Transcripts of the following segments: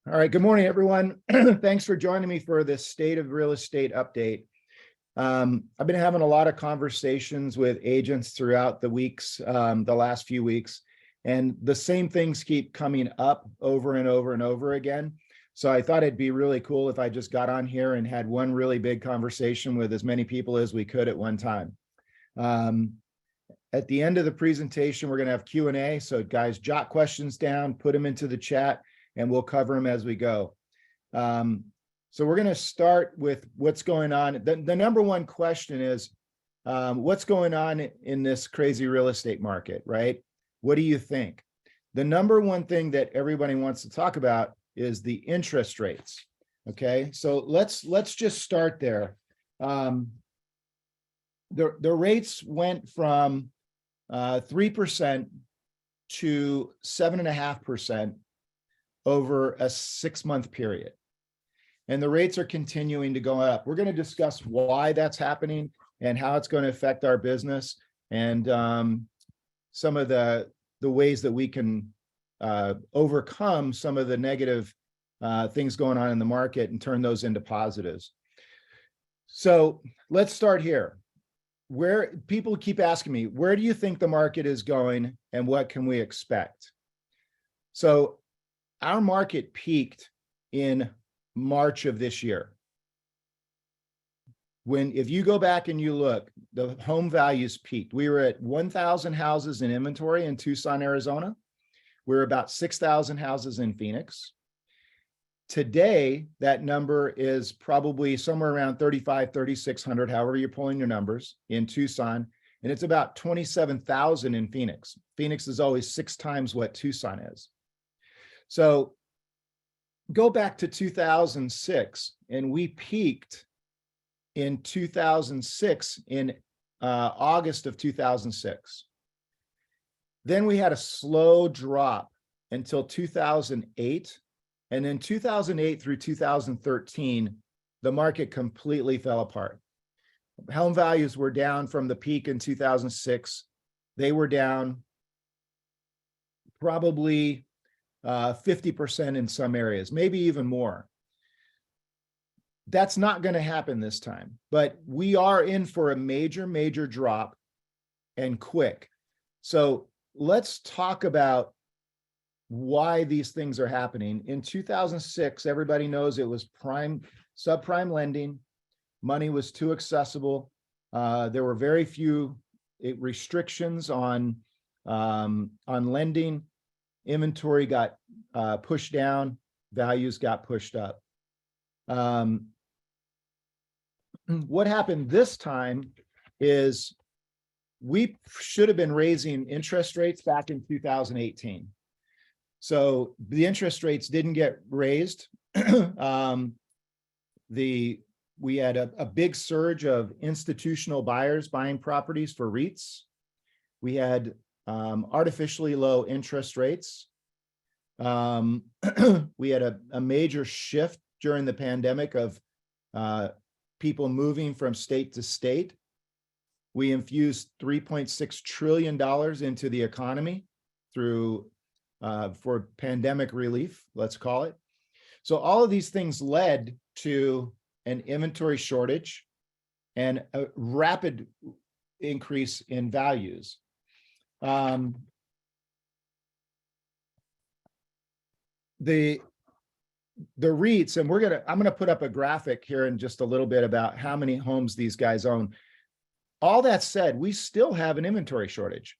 All right, good morning, everyone. Thanks for joining me for this State of Real Estate update. I've been having a lot of conversations with agents throughout the weeks, the last few weeks, and the same things keep coming up over and over and over again. So I thought it'd be really cool if I just got on here and had one really big conversation with as many people as we could at one time. At the end of the presentation, we're going to have Q&A. So guys, jot questions down, put them into the chat, and we'll cover them as we go. So we're going to start with what's going on. The number one question is, what's going on in this crazy real estate market, right? What do you think? The number one thing that everybody wants to talk about is the interest rates. Okay, so let's just start there. The rates went from 3% to 7.5% over a 6-month period. And the rates are continuing to go up. We're going to discuss why that's happening and how it's going to affect our business and some of the ways that we can overcome some of the negative things going on in the market and turn those into positives. So let's start here. Where people keep asking me, where do you think the market is going and what can we expect? So our market peaked in March of this year. If you go back and you look, the home values peaked. We were at 1,000 houses in inventory in Tucson, Arizona. We're about 6,000 houses in Phoenix. Today, that number is probably somewhere around 3,600, however you're pulling your numbers, in Tucson, and it's about 27,000 in Phoenix. Phoenix is always 6 times what Tucson is. So go back to 2006, and we peaked in 2006 in August of 2006. Then we had a slow drop until 2008. And then 2008 through 2013, the market completely fell apart. Home values were down from the peak in 2006. They were down probably 50% in some areas, maybe even more. That's not going to happen this time, but we are in for a major, major drop and quick. So let's talk about why these things are happening. In 2006, everybody knows it was subprime lending. Money was too accessible. There were very few restrictions on lending. Inventory got pushed down, values got pushed up. What happened this time is we should have been raising interest rates back in 2018. So the interest rates didn't get raised. We had a big surge of institutional buyers buying properties for REITs. We had artificially low interest rates. We had a major shift during the pandemic of people moving from state to state. We infused $3.6 trillion into the economy through for pandemic relief, let's call it. So all of these things led to an inventory shortage and a rapid increase in values. The REITs, and I'm gonna put up a graphic here in just a little bit about how many homes these guys own. All that said, we still have an inventory shortage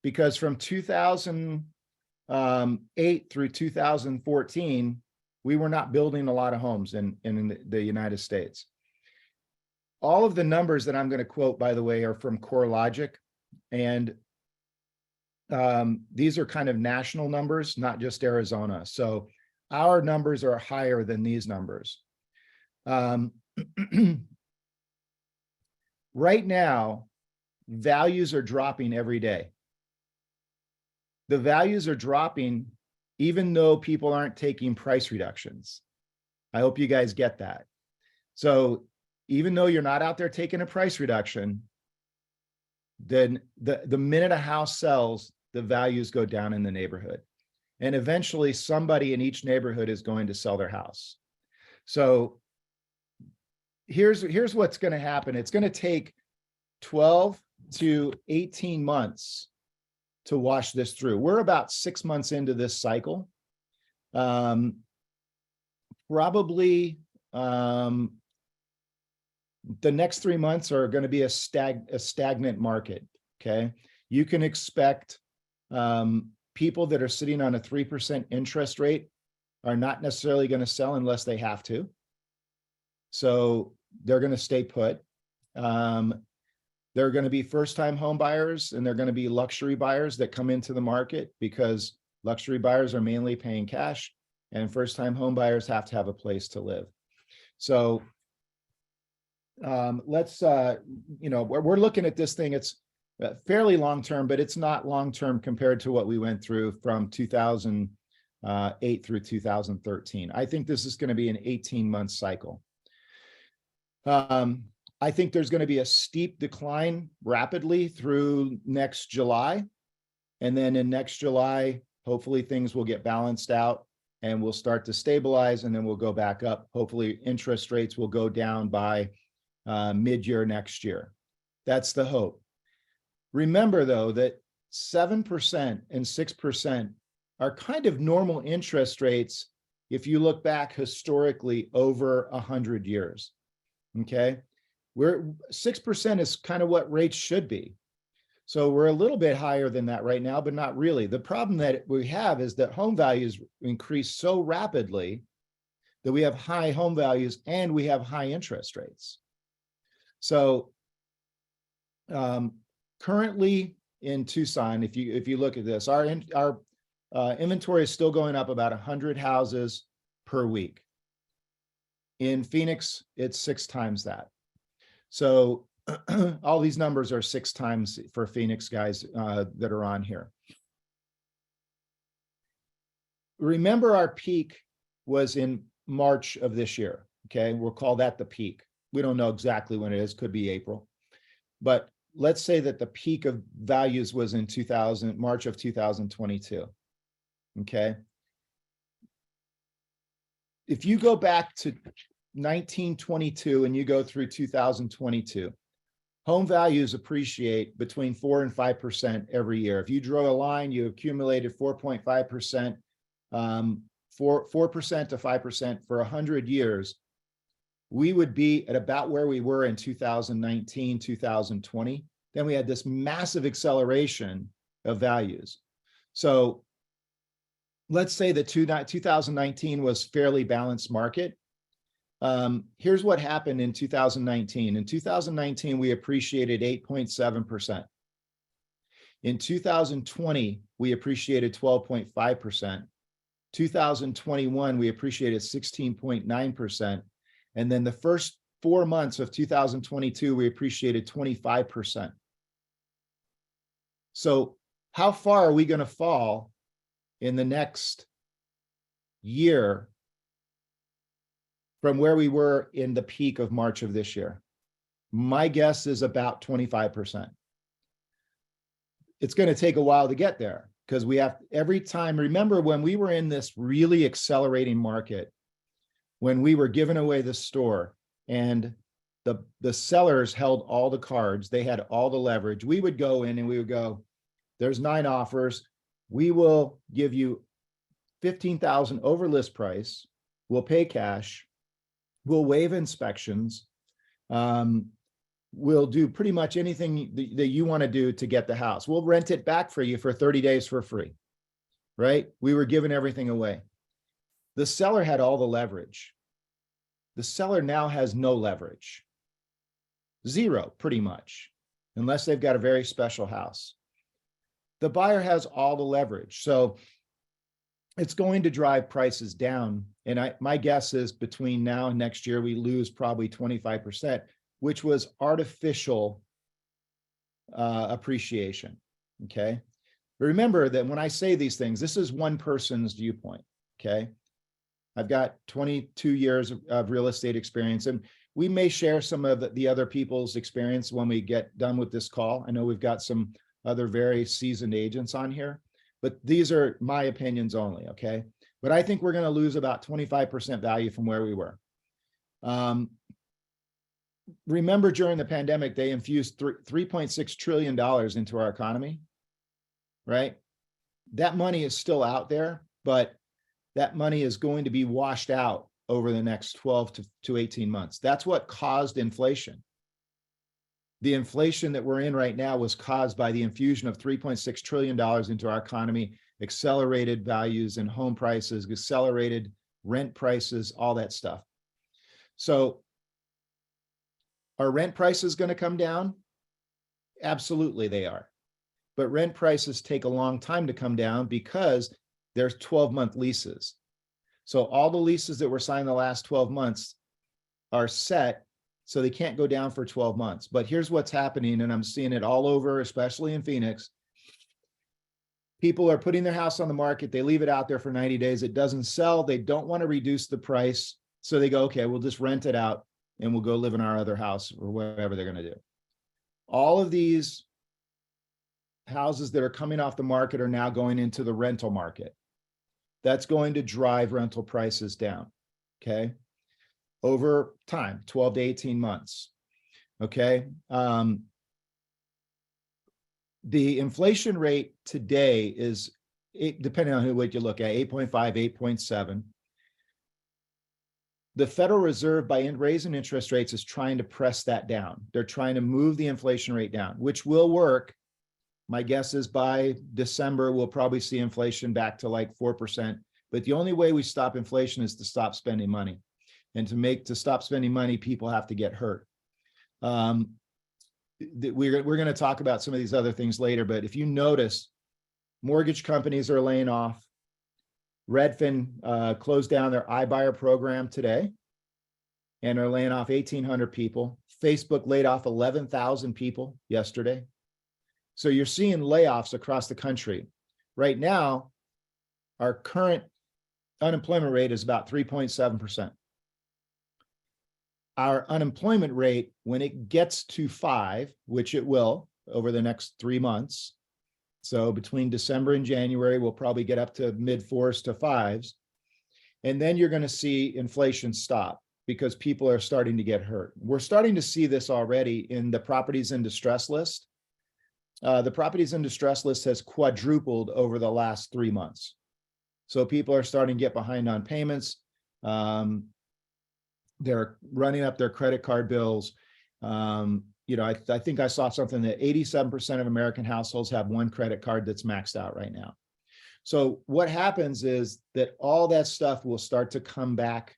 because from 2008 through 2014, we were not building a lot of homes in the United States. All of the numbers that I'm going to quote, by the way, are from CoreLogic, and these are kind of national numbers, not just Arizona. So our numbers are higher than these numbers. Right now, values are dropping every day. The values are dropping even though people aren't taking price reductions. I hope you guys get that. So even though you're not out there taking a price reduction, then the minute a house sells, the values go down in the neighborhood. And eventually somebody in each neighborhood is going to sell their house. So here's what's going to happen. It's going to take 12 to 18 months to wash this through. We're about 6 months into this cycle. Probably the next 3 months are going to be a stagnant market. Okay. You can expect people that are sitting on a 3% interest rate are not necessarily going to sell unless they have to. So they're going to stay put. They're going to be first-time home buyers, and they're going to be luxury buyers that come into the market, because luxury buyers are mainly paying cash, and first-time home buyers have to have a place to live. So let's, we're looking at this thing. It's fairly long-term, but it's not long-term compared to what we went through from 2008 through 2013. I think this is going to be an 18-month cycle. I think there's going to be a steep decline rapidly through next July. And then in next July, hopefully things will get balanced out and we'll start to stabilize, and then we'll go back up. Hopefully interest rates will go down by mid-year next year. That's the hope. Remember though, that 7% and 6% are kind of normal interest rates if you look back historically over 100 years. Okay. 6% is kind of what rates should be. So we're a little bit higher than that right now, but not really. The problem that we have is that home values increase so rapidly that we have high home values and we have high interest rates. So currently in Tucson, if you look at this, our inventory is still going up about 100 houses per week. In Phoenix, it's 6 times that. So all these numbers are 6 times for Phoenix guys that are on here. Remember, our peak was in March of this year. Okay, we'll call that the peak. We don't know exactly when it is, could be April. But let's say that the peak of values was in March of 2022. Okay. If you go back to 1922 and you go through 2022, home values appreciate between 4 and 5% every year. If you draw a line, you accumulated 4.5%, 4% to 5% for 100 years. We would be at about where we were in 2019, 2020. Then we had this massive acceleration of values. So let's say that 2019 was fairly balanced market. Here's what happened in 2019. In 2019, we appreciated 8.7%. In 2020, we appreciated 12.5%. 2021, we appreciated 16.9%. And then the first 4 months of 2022, we appreciated 25%. So how far are we going to fall in the next year from where we were in the peak of March of this year? My guess is about 25%. It's going to take a while to get there, because we have every time. Remember when we were in this really accelerating market, when we were giving away the store and the sellers held all the cards, they had all the leverage. We would go in and we would go, there's 9 offers. We will give you 15,000 over list price. We'll pay cash. We'll waive inspections. We'll do pretty much anything that you want to do to get the house. We'll rent it back for you for 30 days for free, right? We were giving everything away. The seller had all the leverage. The seller now has no leverage. 0, pretty much, unless they've got a very special house. The buyer has all the leverage. So it's going to drive prices down. And my guess is between now and next year, we lose probably 25%, which was artificial appreciation. Okay. But remember that when I say these things, this is one person's viewpoint. Okay. I've got 22 years of real estate experience, and we may share some of the other people's experience when we get done with this call. I know we've got some other very seasoned agents on here, but these are my opinions only, okay? But I think we're going to lose about 25% value from where we were. Remember, during the pandemic, they infused $3.6 trillion into our economy, right? That money is still out there, but that money is going to be washed out over the next 12 to 18 months. That's what caused inflation. The inflation that we're in right now was caused by the infusion of $3.6 trillion into our economy, accelerated values and home prices, accelerated rent prices, all that stuff. So are rent prices going to come down? Absolutely they are. But rent prices take a long time to come down because there's 12-month leases. So all the leases that were signed the last 12 months are set, so they can't go down for 12 months. But here's what's happening, and I'm seeing it all over, especially in Phoenix. People are putting their house on the market. They leave it out there for 90 days. It doesn't sell. They don't want to reduce the price. So they go, okay, we'll just rent it out and we'll go live in our other house or whatever they're going to do. All of these houses that are coming off the market are now going into the rental market. That's going to drive rental prices down, okay? Over time, 12 to 18 months, okay? The inflation rate today is, depending on what you look at, 8.5, 8.7. The Federal Reserve, by raising interest rates, is trying to press that down. They're trying to move the inflation rate down, which will work. My guess is by December, we'll probably see inflation back to like 4%. But the only way we stop inflation is to stop spending money. And to stop spending money, people have to get hurt. We're going to talk about some of these other things later, but if you notice, mortgage companies are laying off. Redfin closed down their iBuyer program today and are laying off 1,800 people. Facebook laid off 11,000 people yesterday. So you're seeing layoffs across the country. Right now, our current unemployment rate is about 3.7%. Our unemployment rate, when it gets to 5, which it will over the next 3 months, so between December and January, we'll probably get up to mid-4s to 5s. And then you're going to see inflation stop because people are starting to get hurt. We're starting to see this already in the properties in distress list. The properties in distress list has quadrupled over the last 3 months. So people are starting to get behind on payments. They're running up their credit card bills. I think I saw something that 87% of American households have one credit card that's maxed out right now. So what happens is that all that stuff will start to come back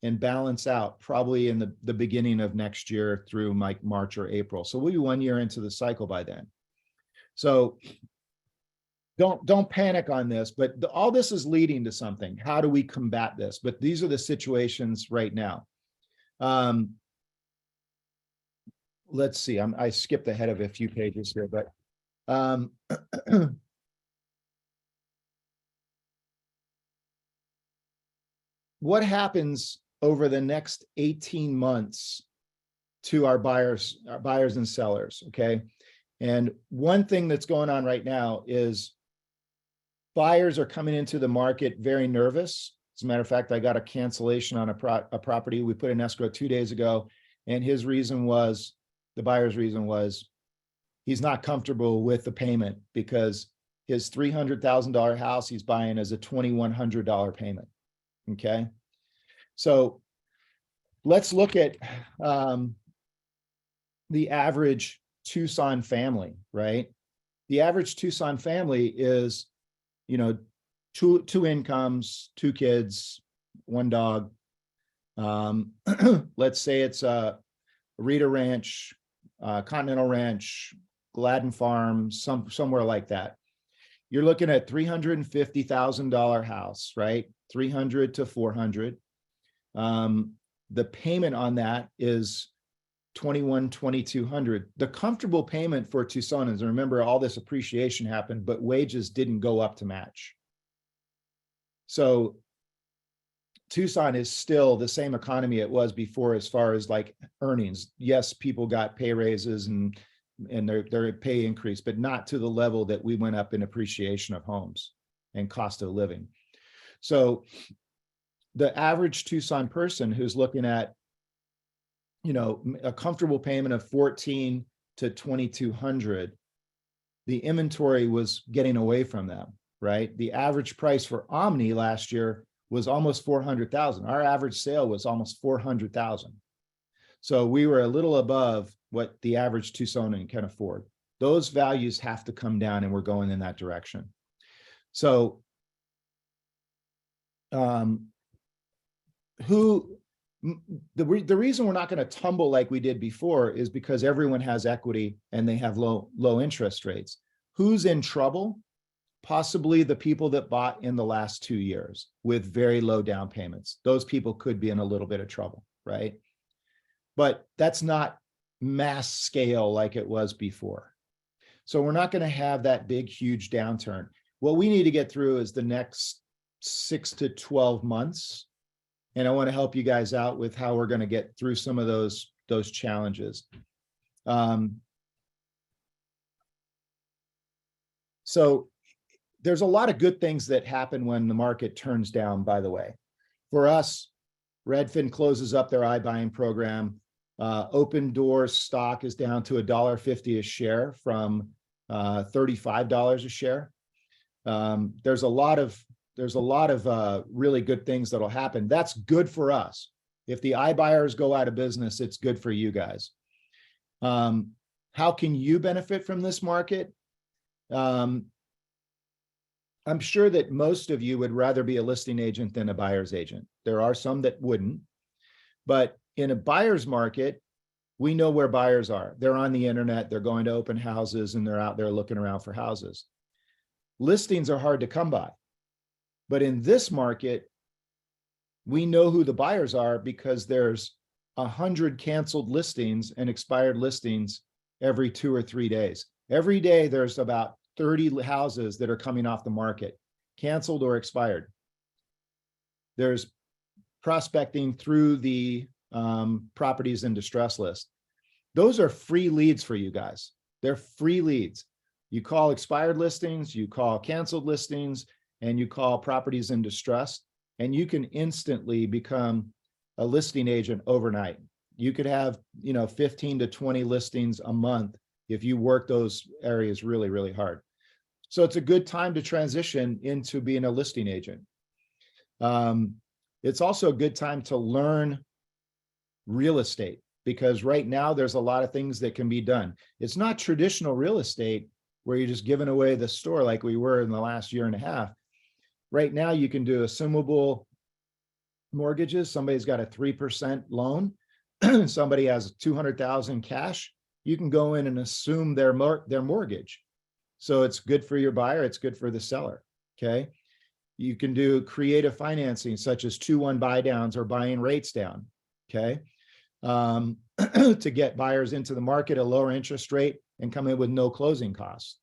and balance out probably in the beginning of next year through like March or April. So we'll be 1 year into the cycle by then. So don't panic on this, but all this is leading to something. How do we combat this? But these are the situations right now. Let's see, I skipped ahead of a few pages here, but what happens over the next 18 months to our buyers and sellers, okay? And one thing that's going on right now is buyers are coming into the market very nervous. As a matter of fact, I got a cancellation on a property. We put in escrow 2 days ago, and his reason was, the buyer's reason was, he's not comfortable with the payment because his $300,000 house he's buying is a $2,100 payment, okay? So let's look at the average Tucson family, right? The average Tucson family is, two incomes, 2 kids, 1 dog. Let's say it's a Rita Ranch, Continental Ranch, Gladden Farm, somewhere like that. You're looking at $350,000 house, right? 300 to 400. The payment on that is $2,200. The comfortable payment for Tucsonans, and remember, all this appreciation happened, but wages didn't go up to match. So Tucson is still the same economy it was before as far as like earnings. Yes, people got pay raises and and their pay increased, but not to the level that we went up in appreciation of homes and cost of living. So the average Tucson person who's looking at, you know, a comfortable payment of 14 to 2,200, the inventory was getting away from them, right? The average price for OMNI last year was almost 400,000. Our average sale was almost 400,000. So we were a little above what the average Tucsonan can afford. Those values have to come down, and we're going in that direction. So the reason we're not going to tumble like we did before is because everyone has equity and they have low interest rates. Who's in trouble? Possibly the people that bought in the last 2 years with very low down payments. Those people could be in a little bit of trouble, right? But that's not mass scale like it was before. So we're not going to have that big, huge downturn. What we need to get through is the next 6 to 12 months. And I want to help you guys out with how we're going to get through some of those challenges. So there's a lot of good things that happen when the market turns down, by the way. For us, Redfin closes up their iBuying program. Open Doors stock is down to $1.50 a share from $35 a share. There's a lot of really good things that'll happen. That's good for us. If the iBuyers go out of business, it's good for you guys. How can you benefit from this market? I'm sure that most of you would rather be a listing agent than a buyer's agent. There are some that wouldn't, but in a buyer's market, we know where buyers are. They're on the internet, they're going to open houses, and they're out there looking around for houses. Listings are hard to come by. But in this market, we know who the buyers are because there's 100 canceled listings and expired listings every 2 or 3 days. Every day, there's about 30 houses that are coming off the market, canceled or expired. There's prospecting through the properties in distress list. Those are free leads for you guys. They're free leads. You call expired listings, you call canceled listings, and you call properties in distress, and you can instantly become a listing agent overnight. You could have, 15 to 20 listings a month if you work those areas really, really hard. So it's a good time to transition into being a listing agent. It's also a good time to learn real estate, because right now there's a lot of things that can be done. It's not traditional real estate where you're just giving away the store like we were in the last year and a half. Right now you can do assumable mortgages. Somebody's got a 3% loan. Somebody has 200,000 cash. You can go in and assume their mortgage. So it's good for your buyer. It's good for the seller. Okay. You can do creative financing such as 2-1 buy downs or buying rates down. Okay. To get buyers into the market at a lower interest rate and come in with no closing costs.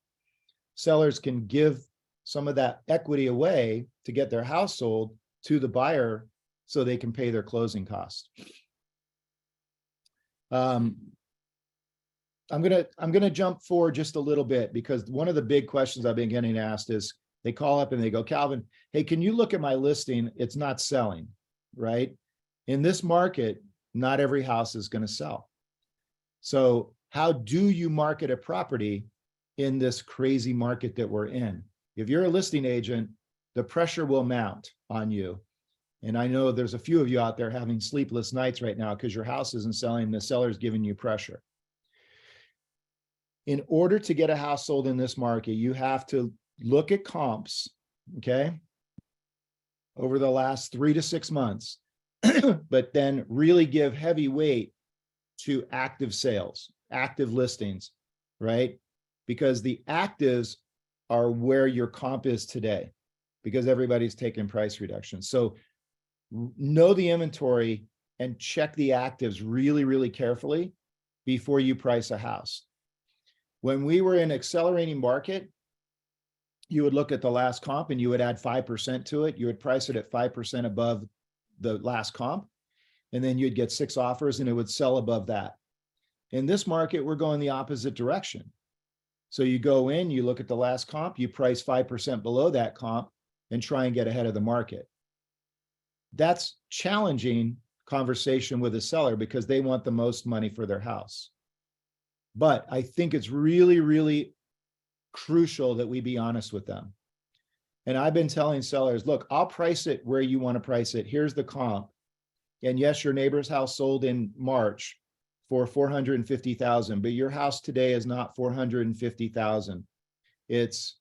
Sellers can give some of that equity away to get their house sold to the buyer so they can pay their closing costs. I'm gonna jump forward just a little bit, because one of the big questions I've been getting asked is they call up and they go, Calvin, hey, can you look at my listing? It's not selling, right? In this market, not every house is going to sell. So how do you market a property in this crazy market that we're in? If you're a listing agent, the pressure will mount on you. And I know there's a few of you out there having sleepless nights right now because your house isn't selling, the seller's giving you pressure. In order to get a house sold in this market, you have to look at comps, okay, over the last 3 to 6 months, but then really give heavy weight to active sales, active listings, right? Because the actives are where your comp is today, because everybody's taking price reductions. So know the inventory and check the actives really, really carefully before you price a house. When we were in accelerating market, you would look at the last comp and you would add 5% to it. You would price it at 5% above the last comp, and then you'd get 6 offers and it would sell above that. In this market, we're going the opposite direction. So you go in, you look at the last comp, you price 5% below that comp and try and get ahead of the market. That's challenging conversation with a seller because they want the most money for their house. But I think it's really, really crucial that we be honest with them. And I've been telling sellers, look, I'll price it where you want to price it. Here's the comp. And yes, your neighbor's house sold in March for 450,000, but your house today is not 450,000. It's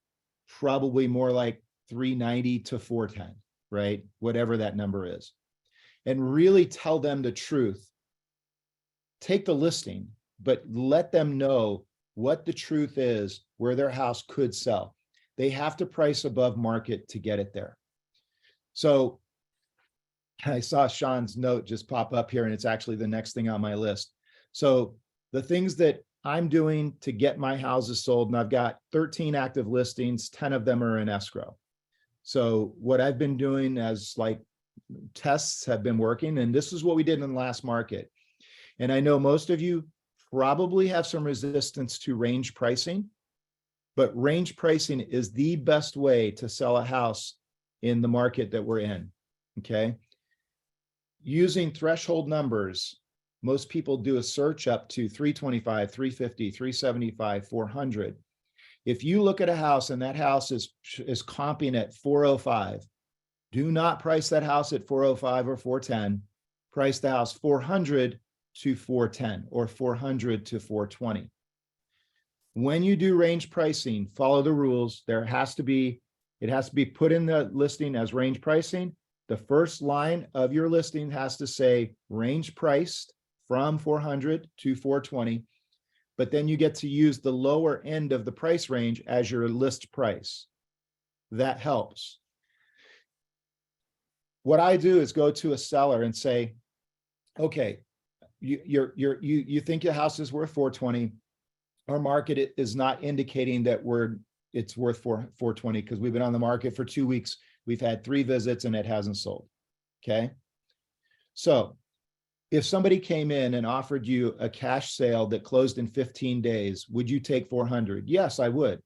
probably more like 390 to 410, right? Whatever that number is. And really tell them the truth. Take the listing, but let them know what the truth is, where their house could sell. They have to price above market to get it there. So I saw Sean's note just pop up here, and it's actually the next thing on my list. So the things that I'm doing to get my houses sold, and I've got 13 active listings, 10 of them are in escrow. So what I've been doing as like tests have been working, and this is what we did in the last market. And I know most of you probably have some resistance to range pricing, but range pricing is the best way to sell a house in the market that we're in, okay? Using threshold numbers, most people do a search up to 325, 350, 375, 400. If you look at a house and that house is comping at 405, do not price that house at 405 or 410. Price the house 400 to 410 or 400 to 420. When you do range pricing, follow the rules. It has to be put in the listing as range pricing. The first line of your listing has to say range priced from 400 to 420, but then you get to use the lower end of the price range as your list price. That helps. What I do is go to a seller and say, okay, you think your house is worth 420. Our market is not indicating that it's worth 420 because we've been on the market for 2 weeks. We've had 3 visits and it hasn't sold. Okay. So if somebody came in and offered you a cash sale that closed in 15 days, would you take 400? Yes, I would.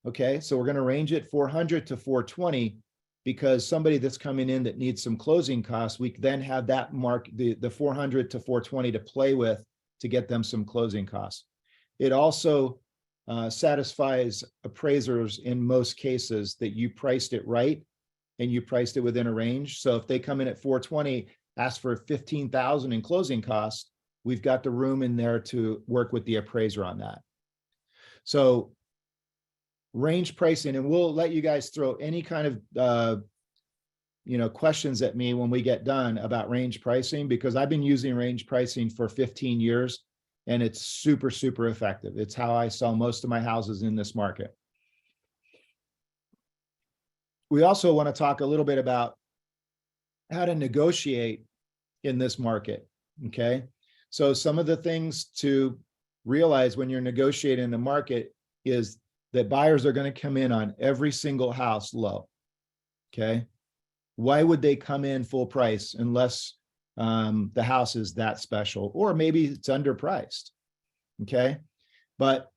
Okay. So we're going to range it 400 to 420 because somebody that's coming in that needs some closing costs, we then have that the 400 to 420 to play with to get them some closing costs. It also satisfies appraisers in most cases that you priced it right and you priced it within a range. So if they come in at 420, ask for 15,000 in closing costs, we've got the room in there to work with the appraiser on that. So range pricing, and we'll let you guys throw any kind of questions at me when we get done about range pricing, because I've been using range pricing for 15 years and it's super, super effective. It's how I sell most of my houses in this market. We also want to talk a little bit about how to negotiate in this market, okay? So some of the things to realize when you're negotiating in the market is that buyers are going to come in on every single house low, okay? Why would they come in full price unless the house is that special, or maybe it's underpriced, okay? But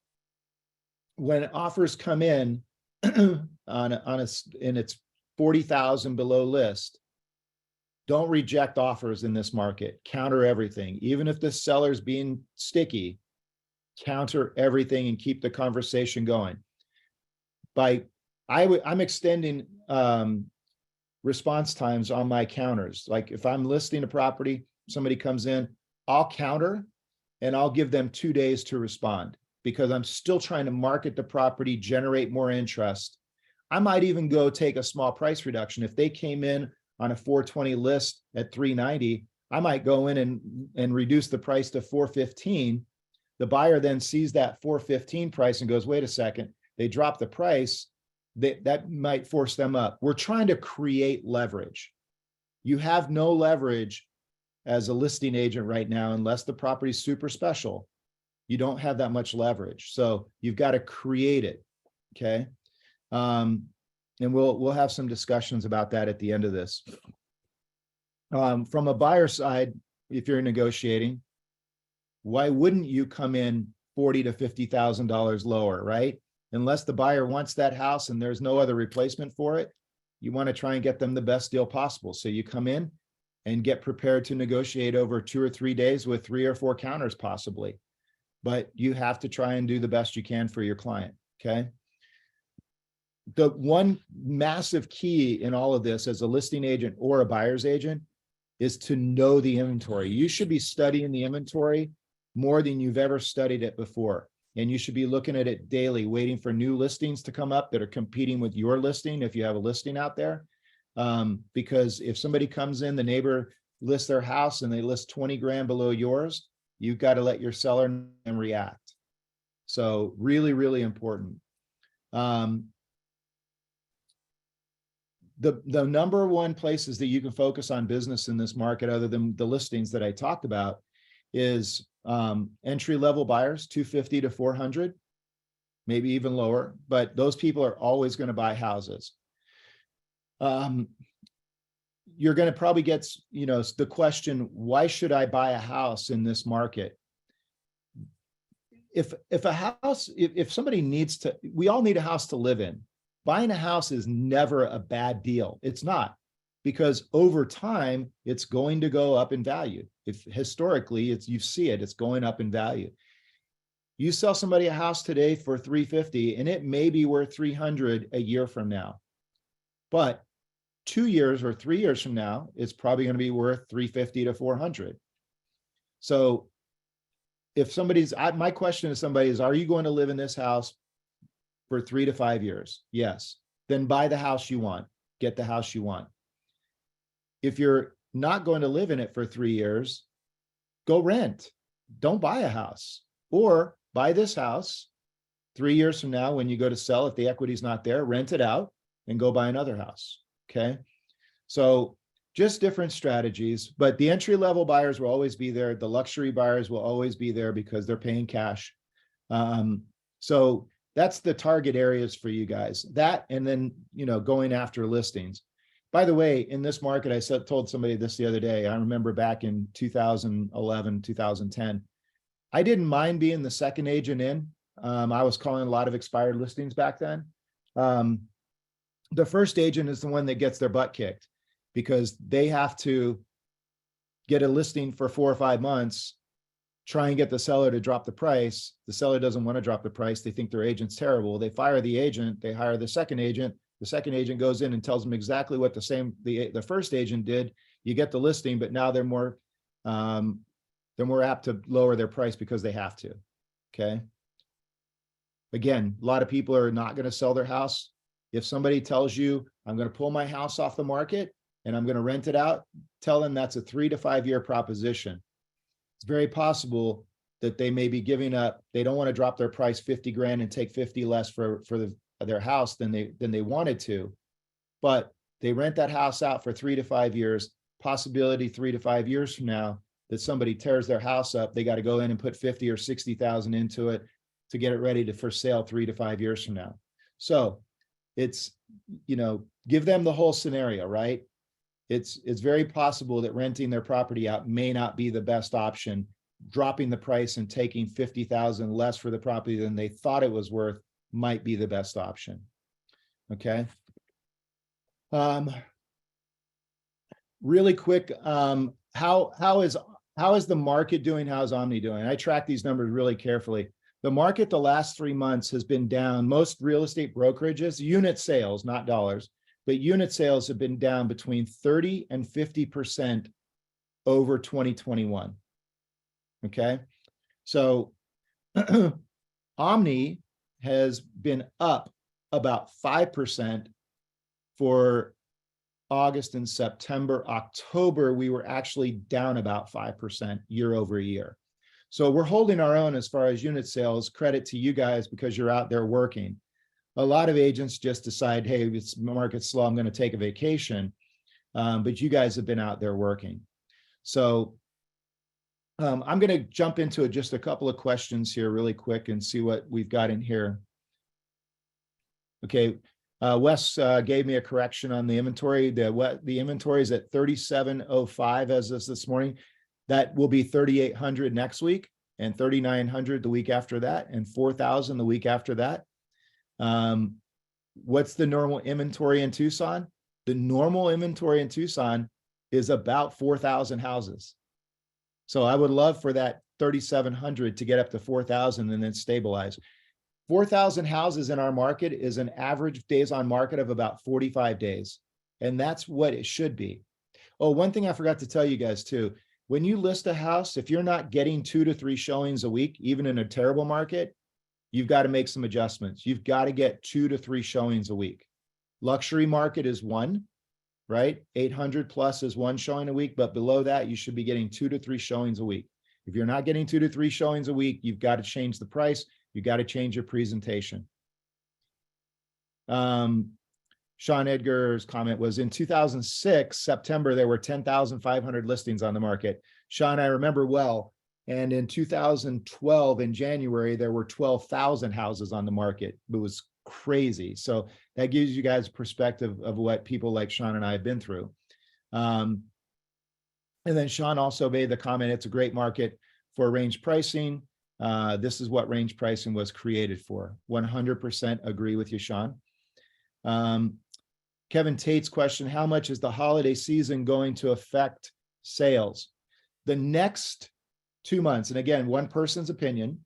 when offers come in and it's 40,000 below list, don't reject offers in this market. Counter everything. Even if the seller's being sticky, counter everything and keep the conversation going. I'm extending response times on my counters. Like if I'm listing a property, somebody comes in, I'll counter and I'll give them 2 days to respond because I'm still trying to market the property, generate more interest. I might even go take a small price reduction. If they came in on a 420 list at 390, I might go in and reduce the price to 415. The buyer then sees that 415 price and goes, wait a second, they drop the price. That might force them up. We're trying to create leverage. You have no leverage as a listing agent right now, unless the property is super special. You don't have that much leverage. So you've got to create it. Okay. And we'll have some discussions about that at the end of this. From a buyer side, if you're negotiating, why wouldn't you come in $40,000 to $50,000 lower, right? Unless the buyer wants that house and there's no other replacement for it, you want to try and get them the best deal possible. So you come in and get prepared to negotiate over 2 or 3 days with 3 or 4 counters possibly. But you have to try and do the best you can for your client, okay? The one massive key in all of this as a listing agent or a buyer's agent is to know the inventory. You should be studying the inventory more than you've ever studied it before. And you should be looking at it daily, waiting for new listings to come up that are competing with your listing if you have a listing out there. Because if somebody comes in, the neighbor lists their house and they list 20 grand below yours, you've got to let your seller and react. So really, really important. The number one places that you can focus on business in this market, other than the listings that I talked about, is entry-level buyers, 250 to 400, maybe even lower, but those people are always going to buy houses. You're going to probably get, the question, why should I buy a house in this market? If somebody needs to, we all need a house to live in. Buying a house is never a bad deal. It's not, because over time, it's going to go up in value. If historically, you see it's going up in value. You sell somebody a house today for 350 and it may be worth 300 a year from now. But 2 years or 3 years from now, it's probably going to be worth 350 to 400. So if my question to somebody is, are you going to live in this house for 3 to 5 years? Yes. Then buy the house you want, get the house you want. If you're not going to live in it for 3 years, go rent. Don't buy a house, or buy this house 3 years from now when you go to sell, if the equity's not there, rent it out and go buy another house. Okay. So just different strategies, but the entry-level buyers will always be there. The luxury buyers will always be there because they're paying cash. So that's the target areas for you guys. That, and then, going after listings. By the way, in this market, I told somebody this the other day. I remember back in 2011, 2010, I didn't mind being the second agent in. I was calling a lot of expired listings back then. The first agent is the one that gets their butt kicked because they have to get a listing for 4 or 5 months, try and get the seller to drop the price. The seller doesn't want to drop the price. They think their agent's terrible. They fire the agent. They hire the second agent. The second agent goes in and tells them exactly what the first agent did. You get the listing, but now they're more apt to lower their price because they have to. Okay. Again, a lot of people are not going to sell their house. If somebody tells you, I'm going to pull my house off the market and I'm going to rent it out, tell them that's a 3 to 5 year proposition. It's very possible that they may be giving up. They don't want to drop their price 50 grand and take 50 less for their house than they wanted to, but they rent that house out for 3 to 5 years. Possibility 3 to 5 years from now that somebody tears their house up, they got to go in and put 50 or 60,000 into it to get it ready for sale 3 to 5 years from now. So it's, give them the whole scenario, right? It's very possible that renting their property out may not be the best option. Dropping the price and taking 50,000 less for the property than they thought it was worth might be the best option. Okay. Really quick, how is the market doing? How's OMNI doing? I track these numbers really carefully. The market the last 3 months has been down. Most real estate brokerages, unit sales, not dollars, but unit sales have been down between 30 and 50% over 2021. Okay. So OMNI has been up about 5% for August and September. October, we were actually down about 5% year over year. So we're holding our own as far as unit sales. Credit to you guys because you're out there working. A lot of agents just decide, hey, it's market's slow, I'm going to take a vacation. But you guys have been out there working. So I'm going to jump into just a couple of questions here really quick and see what we've got in here. Okay. Wes gave me a correction on the inventory. The inventory is at 3705 as of this morning. That will be 3,800 next week. and 3,900 the week after that, and 4,000 the week after that. What's the normal inventory in Tucson? The normal inventory in Tucson is about 4,000 houses. So I would love for that 3,700 to get up to 4,000 and then stabilize. 4,000 houses in our market is an average days on market of about 45 days. And that's what it should be. Oh, one thing I forgot to tell you guys too, when you list a house, if you're not getting 2 to 3 showings a week, even in a terrible market, you've got to make some adjustments. You've got to get 2 to 3 showings a week. Luxury market is 1, right? 800 plus is 1 showing a week, but below that, you should be getting 2 to 3 showings a week. If you're not getting 2 to 3 showings a week, you've got to change the price. You got to change your presentation. Sean Edgar's comment was in 2006, September, there were 10,500 listings on the market. Sean, I remember well. And in 2012, in January, there were 12,000 houses on the market. It was crazy. So that gives you guys perspective of what people like Sean and I have been through. And then Sean also made the comment, it's a great market for range pricing. This is what range pricing was created for. 100% agree with you, Sean. Kevin Tate's question, how much is the holiday season going to affect sales? The next 2 months, and again, one person's opinion,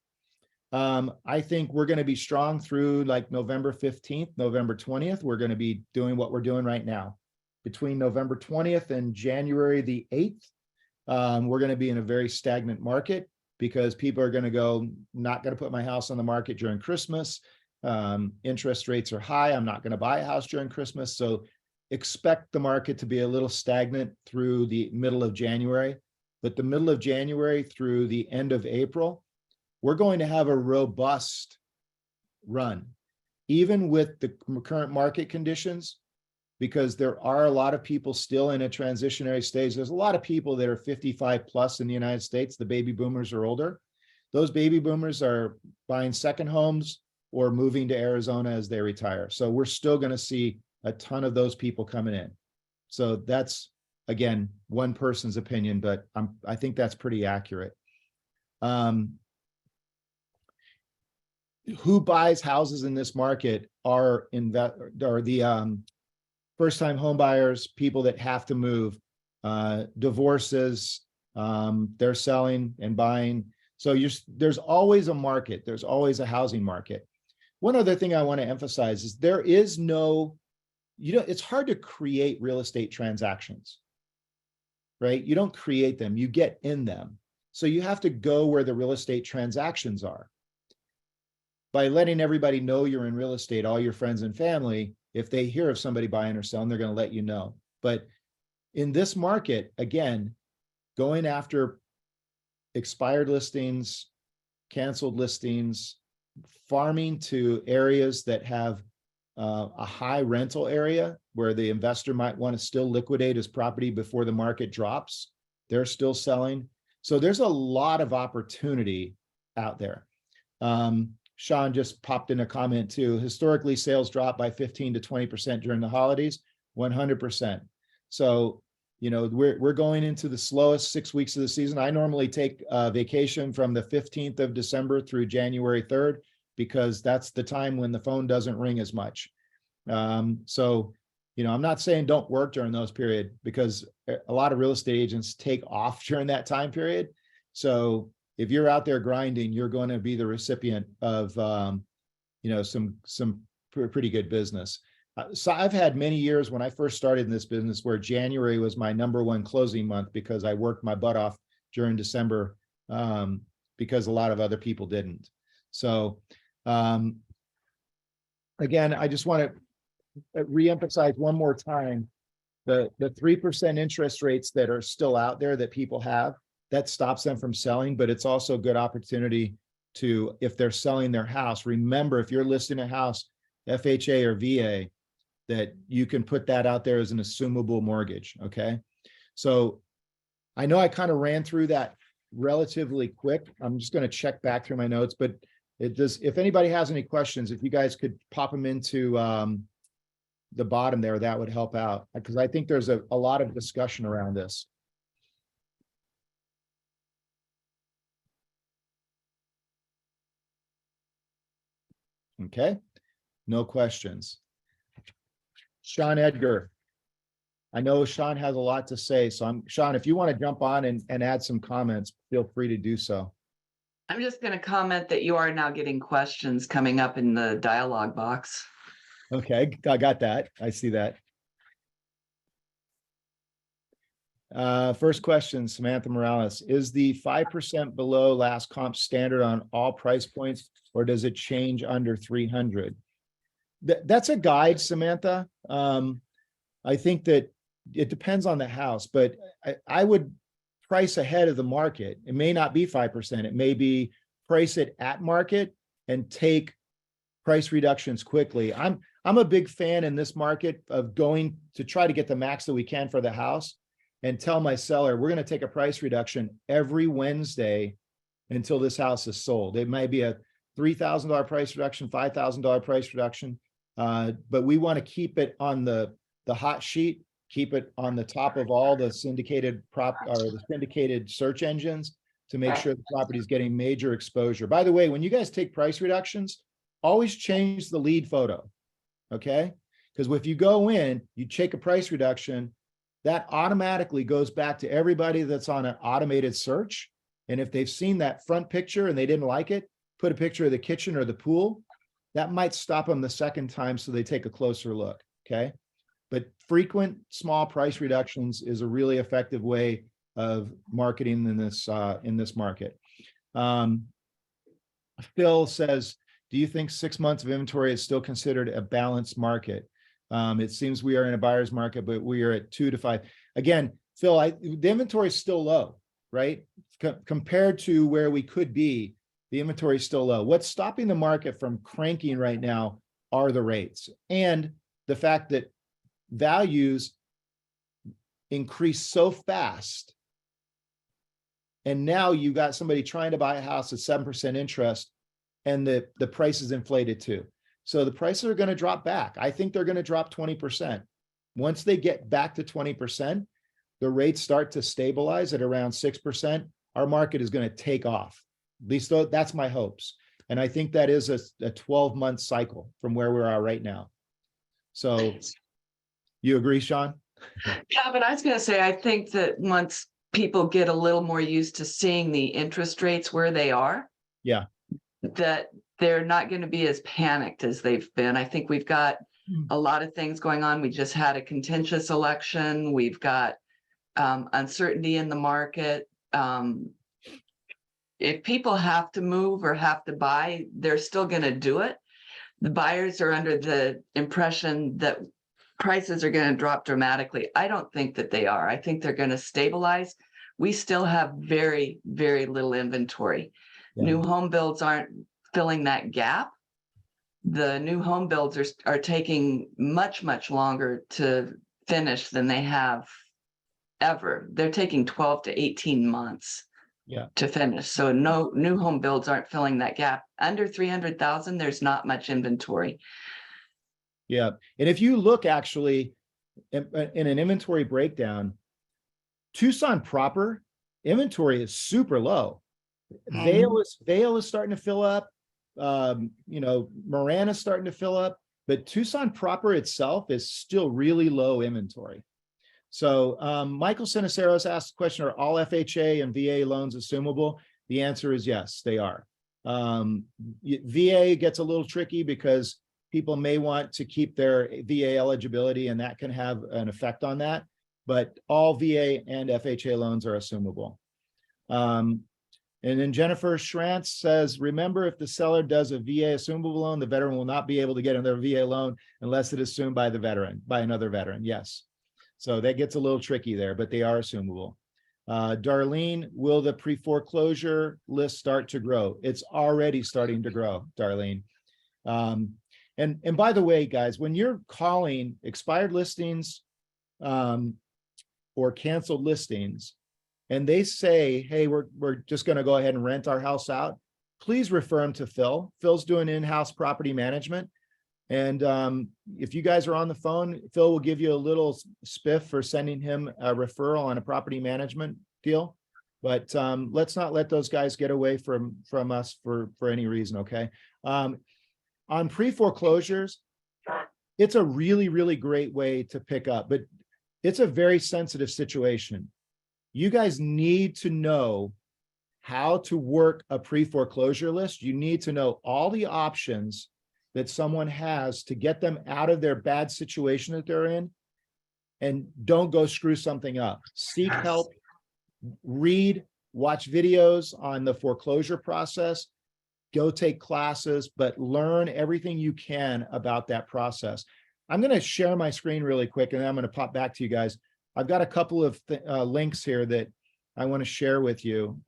I think we're going to be strong through like November 15th, November 20th. We're going to be doing what we're doing right now. Between November 20th and January the 8th, we're going to be in a very stagnant market because people are going to go, not going to put my house on the market during Christmas. Interest rates are high. I'm not going to buy a house during Christmas. So expect the market to be a little stagnant through the middle of January. But the middle of January through the end of April, we're going to have a robust run, even with the current market conditions, because there are a lot of people still in a transitionary stage. There's a lot of people that are 55 plus in the United States. The baby boomers are older. Those baby boomers are buying second homes or moving to Arizona as they retire. So we're still going to see a ton of those people coming in. So that's, again, one person's opinion, but I think that's pretty accurate. Who buys houses in this market are the first-time home buyers, people that have to move, divorces, they're selling and buying. So there's always a market. There's always a housing market. One other thing I want to emphasize is there is no, it's hard to create real estate transactions, right? You don't create them, you get in them. So you have to go where the real estate transactions are. By letting everybody know you're in real estate, all your friends and family, if they hear of somebody buying or selling, they're going to let you know. But in this market, again, going after expired listings, canceled listings, farming to areas that have a high rental area where the investor might want to still liquidate his property before the market drops. They're still selling. So there's a lot of opportunity out there. Sean just popped in a comment too. Historically, sales drop by 15 to 20% during the holidays, 100%. So, we're going into the slowest 6 weeks of the season. I normally take a vacation from the 15th of December through January 3rd, because that's the time when the phone doesn't ring as much. So, I'm not saying don't work during those periods, because a lot of real estate agents take off during that time period. So if you're out there grinding, you're going to be the recipient of, some pretty good business. So I've had many years when I first started in this business where January was my #1 closing month because I worked my butt off during December, because a lot of other people didn't. So again, I just want to reemphasize one more time, the 3% interest rates that are still out there that people have, that stops them from selling, but it's also a good opportunity to, if they're selling their house, remember, if you're listing a house, FHA or VA, that you can put that out there as an assumable mortgage, okay? So I know I kind of ran through that relatively quick. I'm just going to check back through my notes, but if anybody has any questions, if you guys could pop them into the bottom there, that would help out, because I think there's a lot of discussion around this. Okay, no questions. Sean Edgar. I know Sean has a lot to say, so Sean, if you want to jump on and add some comments, feel free to do so. I'm just going to comment that you are now getting questions coming up in the dialogue box. Okay, I got that. I see that. First question, Samantha Morales. Is the 5% below last comp standard on all price points, or does it change under 300? That's a guide, Samantha. I think that it depends on the house, but I would price ahead of the market. It may not be 5%. It may be price it at market and take price reductions quickly. I'm a big fan in this market of going to try to get the max that we can for the house and tell my seller, we're going to take a price reduction every Wednesday until this house is sold. It might be a $3,000 price reduction, $5,000 price reduction, but we want to keep it on the hot sheet, keep it on the top of all the syndicated the syndicated search engines to make sure the property is getting major exposure. By the way, when you guys take price reductions, always change the lead photo, okay? Because if you go in, you take a price reduction, that automatically goes back to everybody that's on an automated search. And if they've seen that front picture and they didn't like it, put a picture of the kitchen or the pool, that might stop them the second time so they take a closer look, okay? But frequent small price reductions is a really effective way of marketing in this market. Phil says, do you think 6 months of inventory is still considered a balanced market? It seems we are in a buyer's market, but we are at 2 to 5. Again, Phil, the inventory is still low, right? Compared to where we could be, the inventory is still low. What's stopping the market from cranking right now are the rates and the fact that values increase so fast. And now you got somebody trying to buy a house at 7% interest and the price is inflated too. So the prices are going to drop back. I think they're going to drop 20%. Once they get back to 20%, the rates start to stabilize at around 6%. Our market is going to take off. At least that's my hopes. And I think that is a 12-month cycle from where we are right now. So you agree, Sean? Yeah, but I was going to say, I think that once people get a little more used to seeing the interest rates where they are, yeah, that they're not going to be as panicked as they've been. I think we've got a lot of things going on. We just had a contentious election. We've got uncertainty in the market. If people have to move or have to buy, they're still going to do it. The buyers are under the impression that prices are going to drop dramatically. I don't think that they are. I think they're going to stabilize. We still have very, very little inventory. Yeah. New home builds aren't filling that gap. The new home builds are taking much, much longer to finish than they have ever. They're taking 12 to 18 months to finish. So no new home builds aren't filling that gap. Under 300,000, there's not much inventory. Yeah. And if you look actually in an inventory breakdown, Tucson proper inventory is super low. Vail is starting to fill up. Marana is starting to fill up, but Tucson proper itself is still really low inventory. So Michael Siniceros asked the question, are all FHA and VA loans assumable? The answer is yes, they are. VA gets a little tricky because people may want to keep their VA eligibility and that can have an effect on that, but all VA and FHA loans are assumable. And then Jennifer Schrantz says, remember, if the seller does a VA assumable loan, the veteran will not be able to get another VA loan unless it is assumed by another veteran. Yes. So that gets a little tricky there, but they are assumable. Darlene, will the pre-foreclosure list start to grow? It's already starting to grow, Darlene. And by the way, guys, when you're calling expired listings or canceled listings, and they say, hey, we're just going to go ahead and rent our house out, please refer them to Phil. Phil's doing in-house property management. And if you guys are on the phone, Phil will give you a little spiff for sending him a referral on a property management deal. But let's not let those guys get away from us for any reason, okay? on pre-foreclosures, it's a really, really great way to pick up, but it's a very sensitive situation. You guys need to know how to work a pre-foreclosure list. You need to know all the options that someone has to get them out of their bad situation that they're in, and don't go screw something up. Seek help, read, watch videos on the foreclosure process, go take classes, but learn everything you can about that process. I'm going to share my screen really quick, and then I'm going to pop back to you guys. I've got a couple of links here that I want to share with you.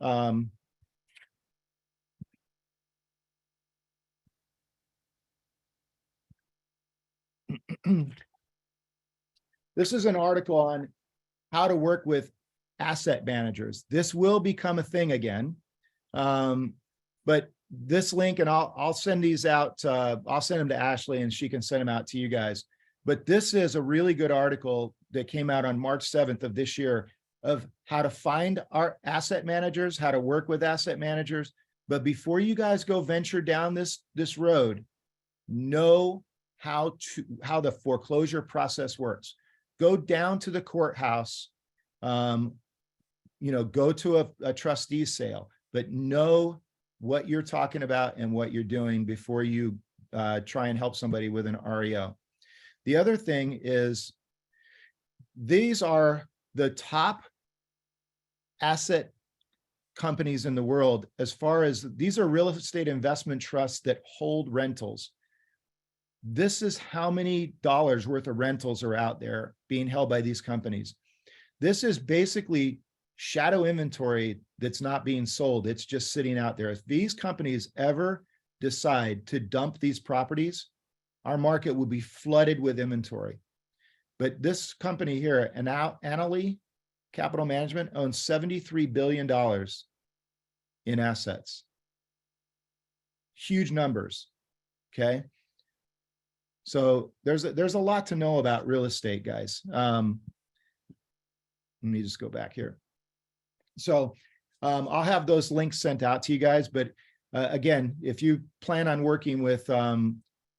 This is an article on how to work with asset managers. This will become a thing again. But this link, and I'll send these out. I'll send them to Ashley and she can send them out to you guys. But this is a really good article that came out on March 7th of this year of how to find our asset managers, how to work with asset managers. But before you guys go venture down this road, know how the foreclosure process works. Go down to the courthouse, go to a trustee sale, but know what you're talking about and what you're doing before you try and help somebody with an REO. The other thing is, these are the top asset companies in the world, as far as these are real estate investment trusts that hold rentals. This is how many dollars worth of rentals are out there being held by these companies. This is basically shadow inventory that's not being sold. It's just sitting out there. If these companies ever decide to dump these properties, our market will be flooded with inventory. But this company here, Annaly Capital Management, owns $73 billion in assets. Huge numbers, okay? So there's a lot to know about real estate, guys. Let me just go back here. So I'll have those links sent out to you guys. But again, if you plan on working with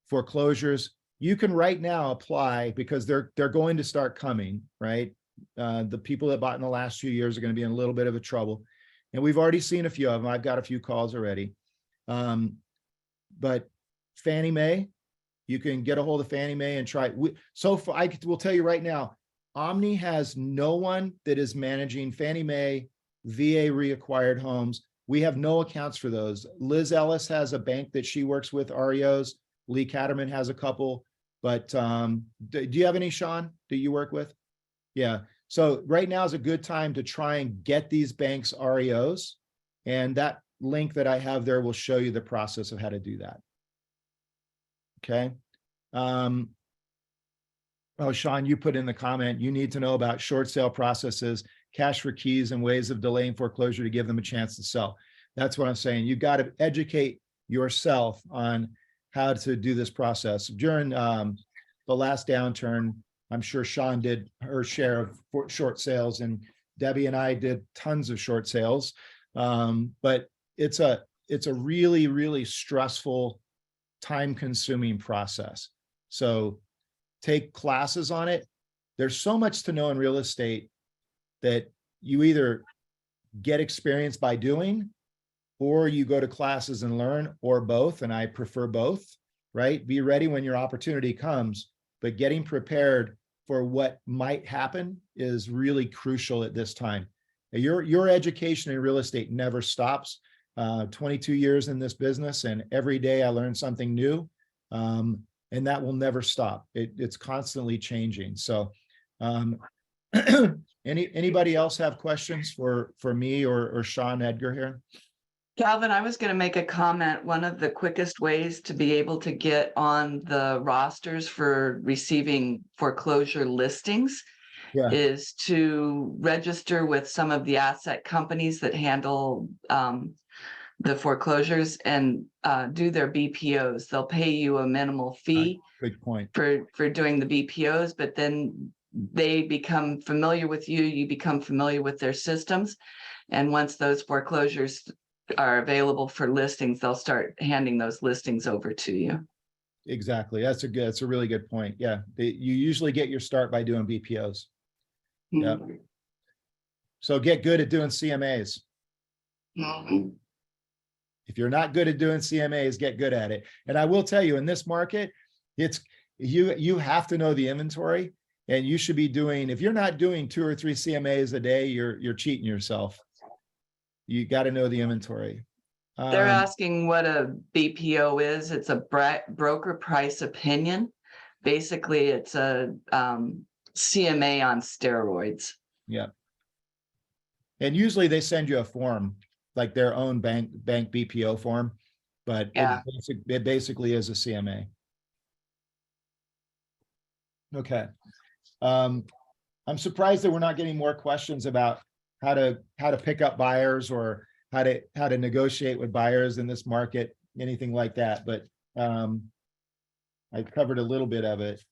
foreclosures, you can right now apply, because they're going to start coming, right? The people that bought in the last few years are going to be in a little bit of a trouble. And we've already seen a few of them. I've got a few calls already. But Fannie Mae, you can get a hold of Fannie Mae and try. So far, I will tell you right now, OMNI has no one that is managing Fannie Mae, VA reacquired homes. We have no accounts for those. Liz Ellis has a bank that she works with, REOs. Lee Catterman has a couple. But do you have any, Sean, that you work with? Yeah. So right now is a good time to try and get these banks REOs. And that link that I have there will show you the process of how to do that. Okay. Oh, Sean, you put in the comment, you need to know about short sale processes, cash for keys, and ways of delaying foreclosure to give them a chance to sell. That's what I'm saying. You've got to educate yourself on how to do this process. During the last downturn, I'm sure Sean did her share of short sales, and Debbie and I did tons of short sales. But it's a really, really stressful, time-consuming process. So take classes on it. There's so much to know in real estate that you either get experience by doing, or you go to classes and learn, or both. And I prefer both, right? Be ready when your opportunity comes, but getting prepared for what might happen is really crucial at this time. Your education in real estate never stops. 22 years in this business, and every day I learn something new. And that will never stop. It's constantly changing. So anybody else have questions for me or Sean Edgar here? Calvin, I was going to make a comment. One of the quickest ways to be able to get on the rosters for receiving foreclosure listings is to register with some of the asset companies that handle the foreclosures and do their BPOs. They'll pay you a minimal fee. Good point. For doing the BPOs, but then they become familiar with you, you become familiar with their systems. And once those foreclosures are available for listings, they'll start handing those listings over to you. exactly. That's a really good point. Yeah. You usually get your start by doing BPOs. Yeah. So get good at doing CMAs. Mhm. If you're not good at doing CMAs, get good at it. And I will tell you, in this market, it's you have to know the inventory, and you should be doing, if you're not doing 2 or 3 CMAs a day, you're cheating yourself. You got to know the inventory. They're asking what a BPO is. It's a broker price opinion. Basically, it's a CMA on steroids. Yeah. And usually they send you a form, like their own bank BPO form, but Yeah. it basically is a CMA. Okay. I'm surprised that we're not getting more questions about how to pick up buyers, or how to negotiate with buyers in this market, anything like that. But I covered a little bit of it.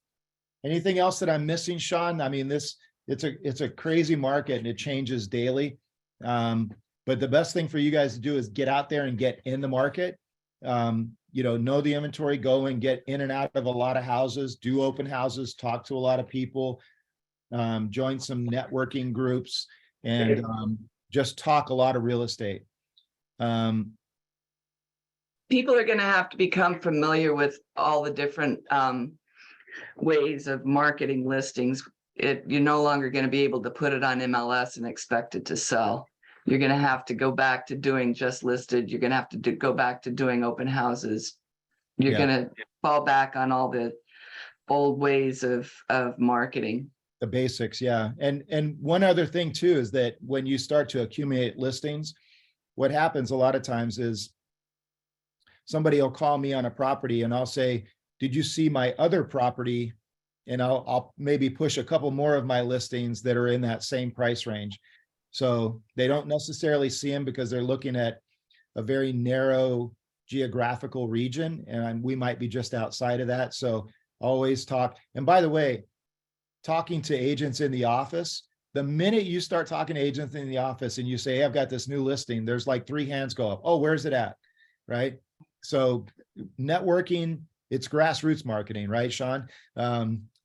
Anything else that I'm missing, Sean? I mean, it's a crazy market and it changes daily. But the best thing for you guys to do is get out there and get in the market. Know the inventory, go and get in and out of a lot of houses, do open houses, talk to a lot of people, join some networking groups, and just talk a lot of real estate. People are going to have to become familiar with all the different ways of marketing listings. You're no longer going to be able to put it on MLS and expect it to sell. You're going to have to go back to doing just listed. You're going to have to go back to doing open houses. You're going to fall back on all the old ways of marketing. The basics, yeah. And one other thing too is that when you start to accumulate listings, what happens a lot of times is somebody will call me on a property and I'll say, did you see my other property? And I'll maybe push a couple more of my listings that are in that same price range. So they don't necessarily see them because they're looking at a very narrow geographical region, and we might be just outside of that. So always talk. And by the way, talking to agents in the office, the minute you start talking to agents in the office and you say, hey, I've got this new listing, there's like 3 hands go up. Oh, where's it at? Right. So networking, it's grassroots marketing, right, Sean?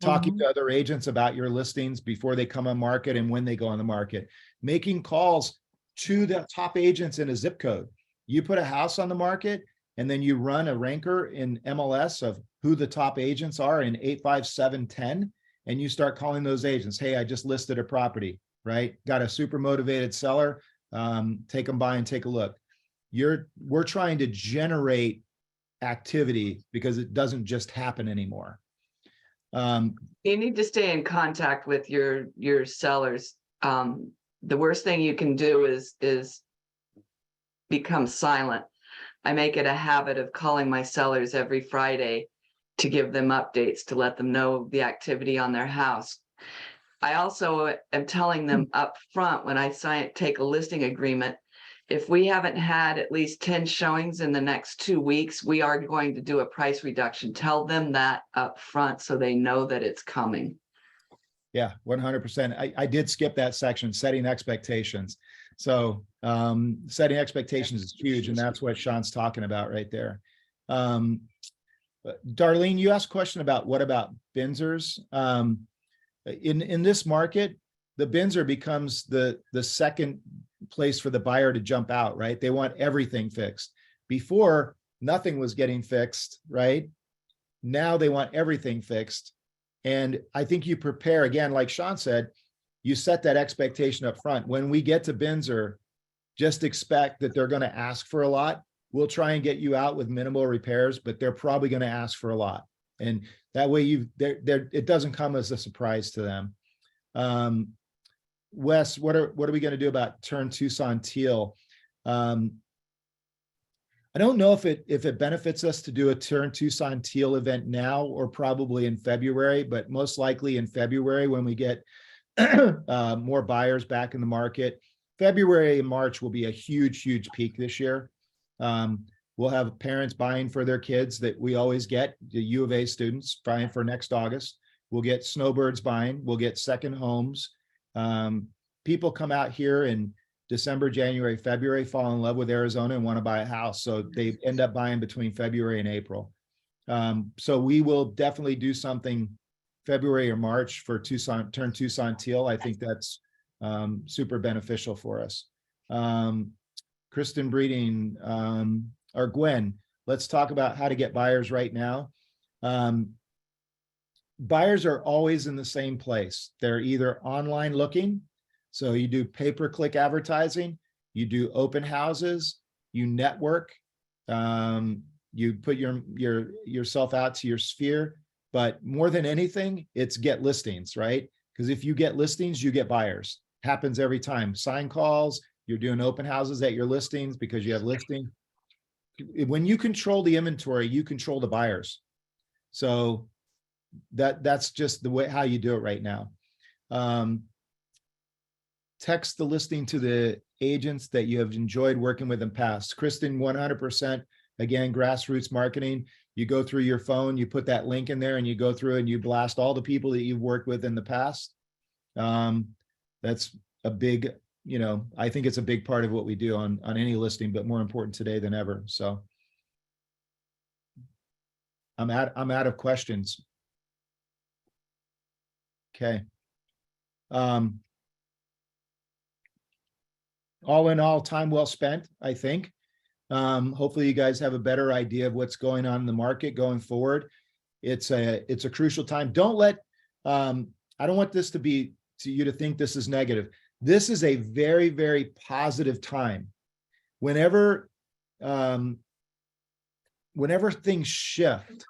Talking to other agents about your listings before they come on market and when they go on the market, making calls to the top agents in a zip code. You put a house on the market and then you run a ranker in MLS of who the top agents are in 85710, and you start calling those agents. Hey, I just listed a property, right? Got a super motivated seller. Take them by and take a look. We're trying to generate activity because it doesn't just happen anymore. You need to stay in contact with your sellers. The worst thing you can do is become silent. I make it a habit of calling my sellers every Friday to give them updates, to let them know the activity on their house. I also am telling them up front when I take a listing agreement, if we haven't had at least 10 showings in the next 2 weeks, we are going to do a price reduction. Tell them that up front so they know that it's coming. Yeah, 100%. I did skip that section, setting expectations. So setting expectations is huge, and that's what Sean's talking about right there. Darlene, you asked a question about what about Binzers? In this market, the Binzer becomes the second place for the buyer to jump out, right? They want everything fixed. Before, nothing was getting fixed, right? Now they want everything fixed. And I think you prepare, again, like Sean said, you set that expectation up front. When we get to Binzer, just expect that they're going to ask for a lot. We'll try and get you out with minimal repairs, but they're probably going to ask for a lot. And that way it doesn't come as a surprise to them. Wes, what are we going to do about Turn Tucson Teal? I don't know if it benefits us to do a Turn Tucson Teal event now or probably in February, but most likely in February when we get more buyers back in the market. February and March will be a huge peak this year. We'll have parents buying for their kids that we always get, the U of A students buying for next August. We'll get snowbirds buying. We'll get second homes. People come out here in December, January, February, fall in love with Arizona and want to buy a house. So they end up buying between February and April. So we will definitely do something February or March for turn Tucson teal. I think that's super beneficial for us. Kristen Breeding, or Gwen, let's talk about how to get buyers right now. Buyers are always in the same place. They're either online looking, so you do pay-per-click advertising, you do open houses, you network, you put yourself out to your sphere, but more than anything, it's get listings, right? Because if you get listings, you get buyers. Happens every time. Sign calls, you're doing open houses at your listings because you have listing. When you control the inventory, you control the buyers. So that's just the way how you do it right now. Text the listing to the agents that you have enjoyed working with in past. Kristen, 100%. Again, grassroots marketing. You go through your phone, you put that link in there, and you go through and you blast all the people that you've worked with in the past. That's a big, I think it's a big part of what we do on any listing, but more important today than ever. So I'm out of questions. Okay. All in all, time well spent, I think. Hopefully you guys have a better idea of what's going on in the market going forward. It's a crucial time. Don't let, I don't want this to be you to think this is negative. This is a very, very positive time. Whenever things shift,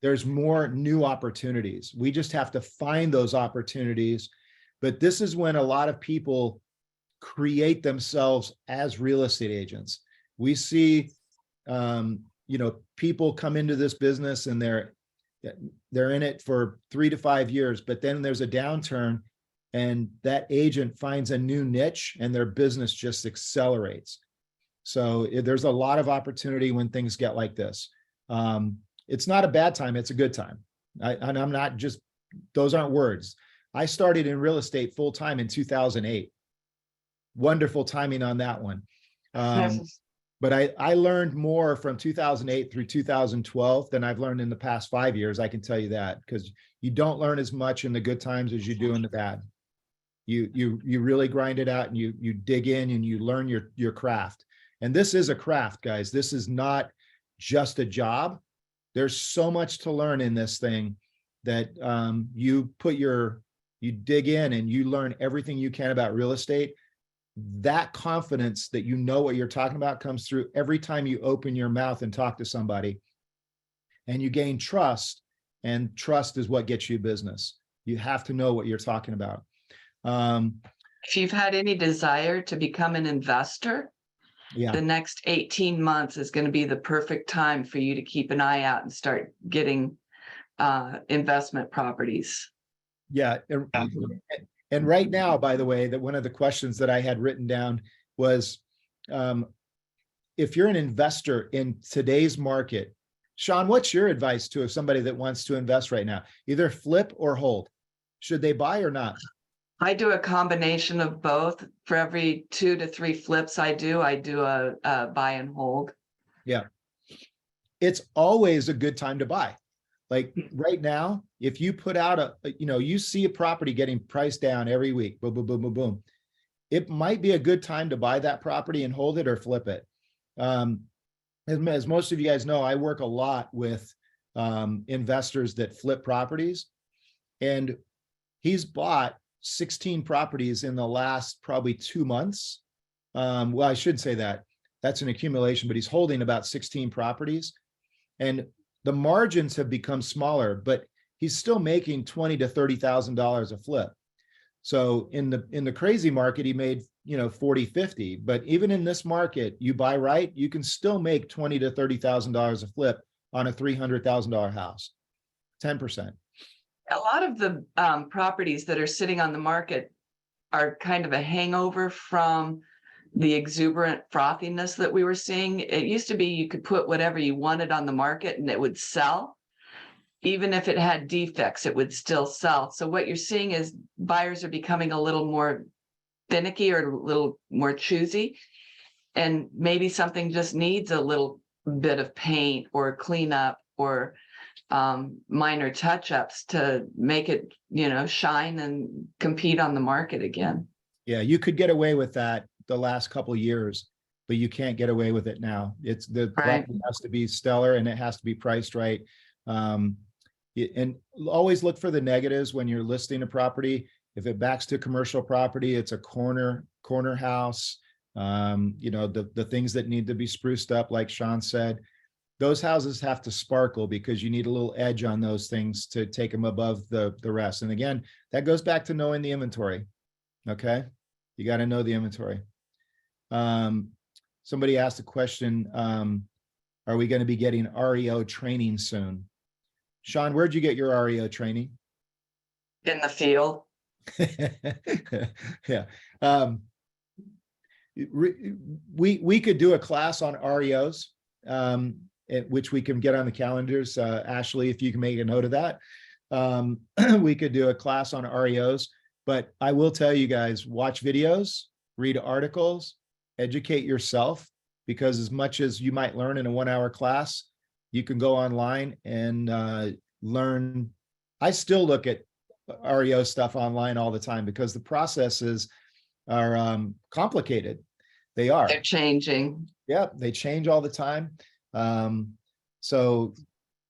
there's more new opportunities. We just have to find those opportunities. But this is when a lot of people create themselves as real estate agents. We see, people come into this business and they're in it for 3 to 5 years, but then there's a downturn and that agent finds a new niche and their business just accelerates. So there's a lot of opportunity when things get like this. It's not a bad time, it's a good time. And I'm not just, those aren't words. I started in real estate full-time in 2008. Wonderful timing on that one. But I learned more from 2008 through 2012 than I've learned in the past 5 years. I can tell you that, because you don't learn as much in the good times as you do in the bad. You really grind it out and you dig in and you learn your craft. And this is a craft, guys. This is not just a job. There's so much to learn in this thing that you dig in and you learn everything you can about real estate. That confidence that you know what you're talking about comes through every time you open your mouth and talk to somebody, and you gain trust, and trust is what gets you business. You have to know what you're talking about. If you've had any desire to become an investor, Yeah, the next 18 months is going to be the perfect time for you to keep an eye out and start getting investment properties. yeah. And right now, by the way, that one of the questions that I had written down was, if you're an investor in today's market, Sean, what's your advice to somebody that wants to invest right now? Either flip or hold. Should they buy or not? I do a combination of both. For every 2 to 3 flips I do a buy and hold. Yeah. It's always a good time to buy. Like right now, if you put out you see a property getting priced down every week, boom, boom, boom, boom, boom. It might be a good time to buy that property and hold it or flip it. As most of you guys know, I work a lot with investors that flip properties, and he's bought 16 properties in the last probably 2 months. Well, I should say that. That's an accumulation, but he's holding about 16 properties. And the margins have become smaller, but he's still making $20,000 to $30,000 a flip. So in the crazy market, he made, 40, 50, but even in this market, you buy right, you can still make $20,000 to $30,000 a flip on a $300,000 house, 10%. A lot of the properties that are sitting on the market are kind of a hangover from the exuberant frothiness that we were seeing. It used to be you could put whatever you wanted on the market and it would sell. Even if it had defects, it would still sell. So what you're seeing is buyers are becoming a little more finicky or a little more choosy. And maybe something just needs a little bit of paint or cleanup or minor touch-ups to make it, shine and compete on the market again. Yeah, you could get away with that the last couple of years, but you can't get away with it now. It's the Right. property has to be stellar and it has to be priced right. And always look for the negatives when you're listing a property. If it backs to commercial property, it's a corner house. The things that need to be spruced up, like Sean said, those houses have to sparkle because you need a little edge on those things to take them above the rest. And again, that goes back to knowing the inventory. Okay. You got to know the inventory. Somebody asked a question. Are we going to be getting REO training soon? Sean, where'd you get your REO training? In the field. Yeah. We could do a class on REOs, which we can get on the calendars. Ashley, if you can make a note of that. We could do a class on REOs, but I will tell you guys, watch videos, read articles, educate yourself, because as much as you might learn in a 1-hour class, you can go online and learn. I still look at REO stuff online all the time because the processes are complicated. They are. They're changing. Yeah, they change all the time. So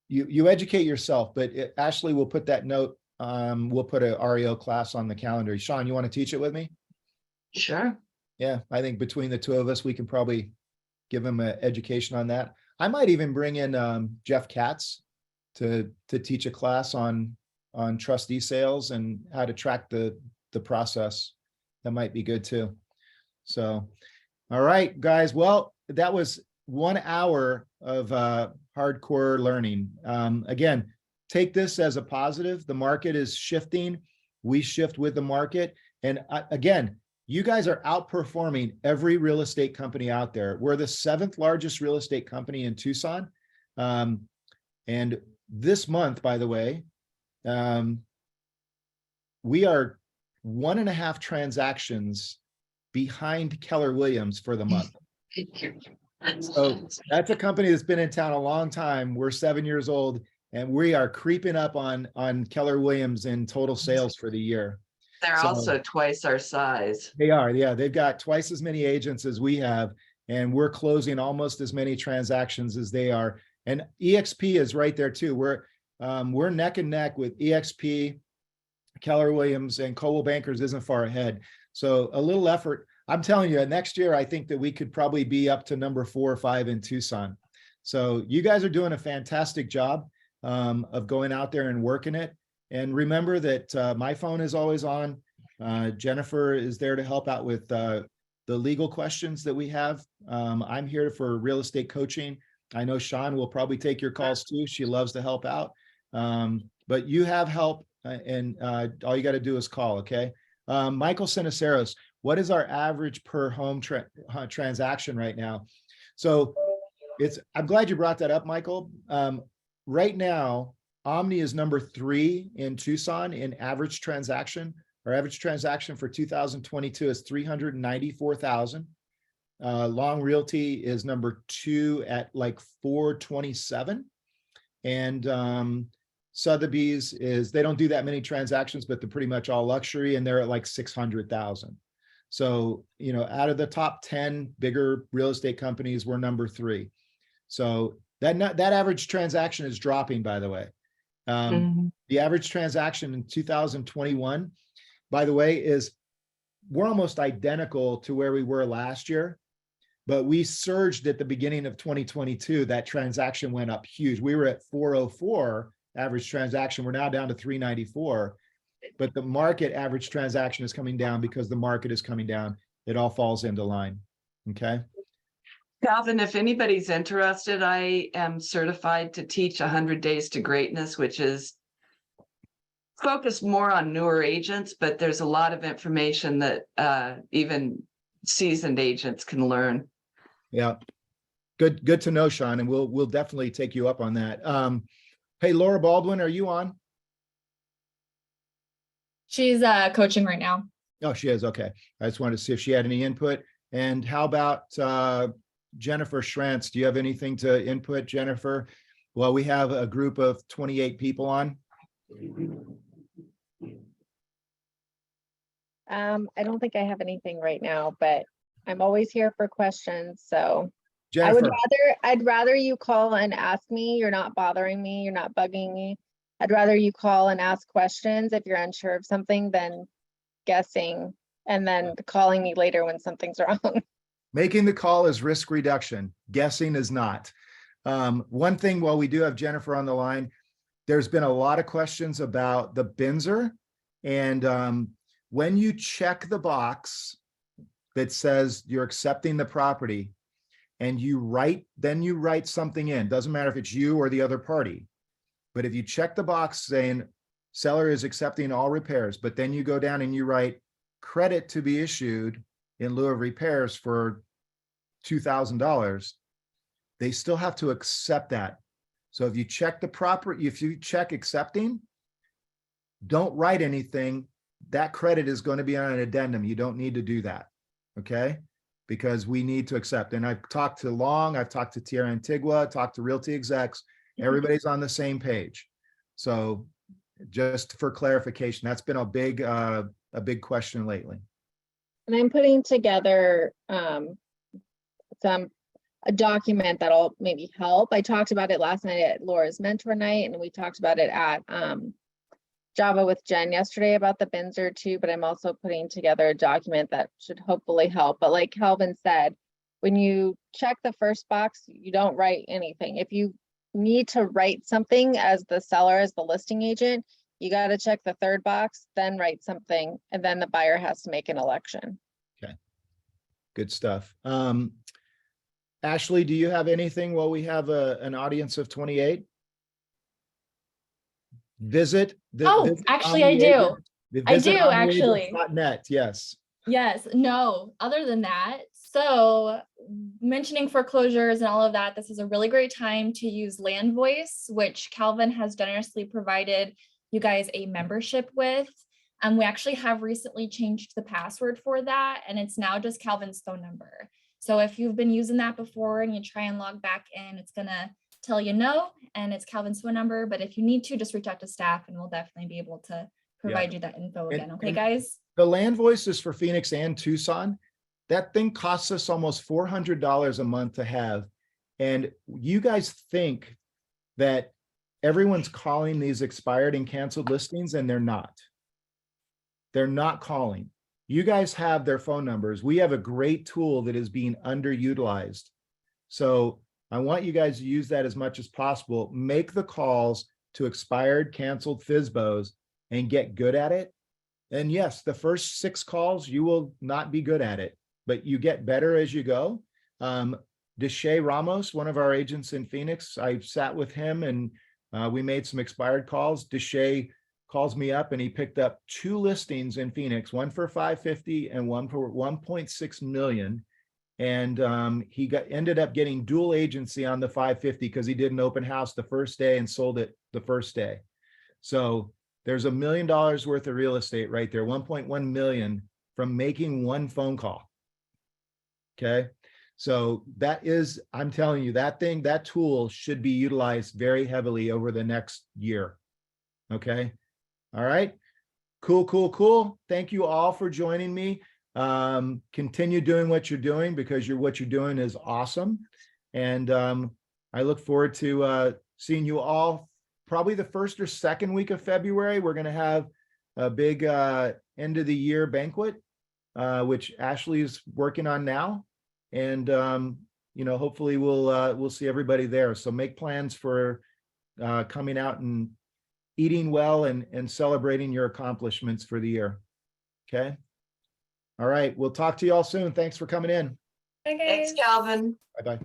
you educate yourself, but Ashley will put that note. We'll put a REO class on the calendar. Sean, you want to teach it with me? Sure. Yeah, I think between the two of us, we can probably give him an education on that. I might even bring in Jeff Katz to teach a class on trustee sales and how to track the process. That might be good too. So, all right, guys. Well, that was 1 hour of hardcore learning. Again, take this as a positive. The market is shifting. We shift with the market. And again, you guys are outperforming every real estate company out there. We're the 7th largest real estate company in Tucson. And this month, by the way, we are 1.5 transactions behind Keller Williams for the month. So that's a company that's been in town a long time. We're 7 years old and we are creeping up on Keller Williams in total sales for the year. They're also twice our size. They are, yeah. They've got twice as many agents as we have, and we're closing almost as many transactions as they are. And EXP is right there too. We're neck and neck with EXP, Keller Williams, and Coldwell Bankers isn't far ahead. So a little effort. I'm telling you, next year, I think that we could probably be up to number 4 or 5 in Tucson. So you guys are doing a fantastic job of going out there and working it. And remember that my phone is always on. Jennifer is there to help out with the legal questions that we have. I'm here for real estate coaching. I know Sean will probably take your calls too. She loves to help out. But you have help and all you got to do is call, okay? Michael Siniceros, what is our average per home transaction right now? So I'm glad you brought that up, Michael. Right now, OMNI is number 3 in Tucson in average transaction. Our average transaction for 2022 is 394,000. Long Realty is number 2 at like 427. And Sotheby's they don't do that many transactions, but they're pretty much all luxury and they're at like 600,000. So, out of the top 10 bigger real estate companies, we're number 3. So that average transaction is dropping, by the way. The average transaction in 2021, by the way, we're almost identical to where we were last year, but we surged at the beginning of 2022. That transaction went up huge. We were at 404 average transaction. We're now down to 394, but the market average transaction is coming down because the market is coming down. It all falls into line. Okay. Calvin, if anybody's interested, I am certified to teach 100 Days to Greatness, which is focused more on newer agents, but there's a lot of information that even seasoned agents can learn. Yeah, good to know, Sean, and we'll definitely take you up on that. Hey, Laura Baldwin, are you on? She's coaching right now. Oh, she is. Okay. I just wanted to see if she had any input. And how about Jennifer Schrantz? Do you have anything to input, Jennifer? Well, we have a group of 28 people on. I don't think I have anything right now, but I'm always here for questions, so. Jennifer, I'd rather you call and ask me. You're not bothering me. You're not bugging me. I'd rather you call and ask questions if you're unsure of something than guessing and then calling me later when something's wrong. making the call is risk reduction. Guessing is not. One thing, while we do have Jennifer on the line, there's been a lot of questions about the Binzer. And when you check the box that says you're accepting the property and then you write something in, doesn't matter if it's you or the other party. But if you check the box saying seller is accepting all repairs, but then you go down and you write credit to be issued in lieu of repairs for $2,000, they still have to accept that. So if you check if you check accepting, don't write anything. That credit is going to be on an addendum. You don't need to do that. Okay. Because we need to accept. And I've talked to Long, I've talked to Tierra Antigua, talked to Realty execs. Everybody's on the same page. So just for clarification, that's been a big question lately. And I'm putting together a document that'll maybe help. I talked about it last night at Laura's mentor night, and we talked about it at Java with Jen yesterday about the Binzer too, but I'm also putting together a document that should hopefully help. But like Calvin said, when you check the first box, you don't write anything. If you need to write something as the seller, as the listing agent, you got to check the third box, then write something, and then the buyer has to make an election. Okay. Good stuff. Ashley, do you have anything while we have an audience of 28? Visit. Actually, I do. I do, actually. .net, yes. Yes, no, other than that. So mentioning foreclosures and all of that, this is a really great time to use Land Voice, which Calvin has generously provided you guys a membership with. We actually have recently changed the password for that, and it's now just Calvin's phone number. So if you've been using that before and you try and log back in, it's gonna tell you no, and it's Calvin's phone number. But if you need to, just reach out to staff and we'll definitely be able to provide you that info again. Okay, guys? The Land Voice is for Phoenix and Tucson. That thing costs us almost $400 a month to have. And you guys think that everyone's calling these expired and canceled listings, and they're not. They're not calling. You guys have their phone numbers. We have a great tool that is being underutilized. So I want you guys to use that as much as possible. Make the calls to expired, canceled FSBOs and get good at it. And yes, the first 6 calls, you will not be good at it, but you get better as you go. Deshay Ramos, one of our agents in Phoenix, I sat with him and we made some expired calls. Deshay calls me up and he picked up 2 listings in Phoenix, one for $550 and one for $1.6 million. And he ended up getting dual agency on the $550 because he did an open house the first day and sold it the first day. So there's $1 million worth of real estate right there, 1.1 million from making one phone call. Okay. So that is, I'm telling you, that tool should be utilized very heavily over the next year. Okay. All right. Cool. Thank you all for joining me. Continue doing what you're doing because what you're doing is awesome. And I look forward to seeing you all probably the 1st or 2nd week of February. We're going to have a big end of the year banquet, which Ashley is working on now. And, hopefully we'll see everybody there. So make plans for coming out and eating well and celebrating your accomplishments for the year. Okay. All right. We'll talk to you all soon. Thanks for coming in. Bye, guys. Thanks, Calvin. Bye-bye.